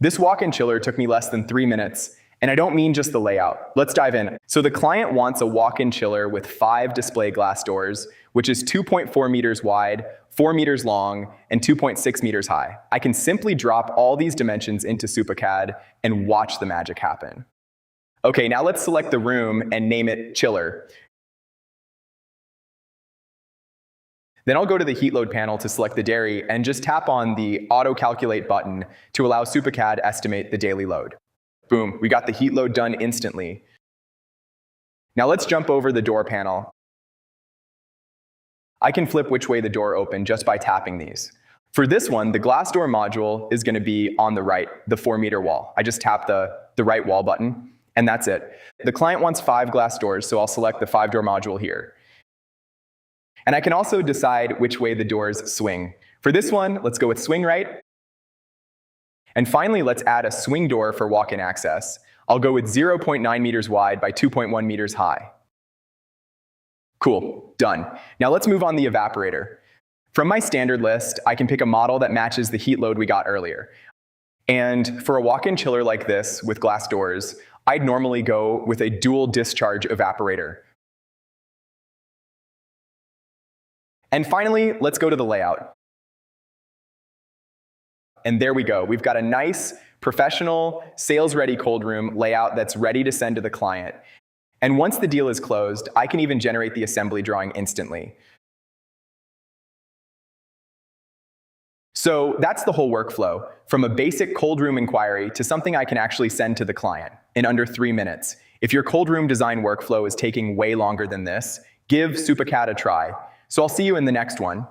This walk-in chiller took me less than 3 minutes, and I don't mean just the layout. Let's dive in. So the client wants a walk-in chiller with 5 display glass doors, which is 2.4 meters wide, 4 meters long, and 2.6 meters high. I can simply drop all these dimensions into SupaCAD and watch the magic happen. Okay, now let's select the room and name it chiller. Then I'll go to the heat load panel to select the dairy and just tap on the auto calculate button to allow SupaCAD to estimate the daily load. Boom, we got the heat load done instantly. Now let's jump over the door panel. I can flip which way the door opened just by tapping these. For this one, the glass door module is going to be on the right, the 4-meter wall. I just tap the right wall button, and that's it. The client wants 5 glass doors, so I'll select the 5-door module here. And I can also decide which way the doors swing. For this one, let's go with swing right. And finally, let's add a swing door for walk-in access. I'll go with 0.9 meters wide by 2.1 meters high. Cool, done. Now let's move on the evaporator. From my standard list, I can pick a model that matches the heat load we got earlier. And for a walk-in chiller like this with glass doors, I'd normally go with a dual-discharge evaporator. And finally, let's go to the layout. And there we go. We've got a nice, professional, sales-ready cold room layout that's ready to send to the client. And once the deal is closed, I can even generate the assembly drawing instantly. So that's the whole workflow, from a basic cold room inquiry to something I can actually send to the client in under 3 minutes. If your cold room design workflow is taking way longer than this, give SupaCAD a try. So I'll see you in the next one.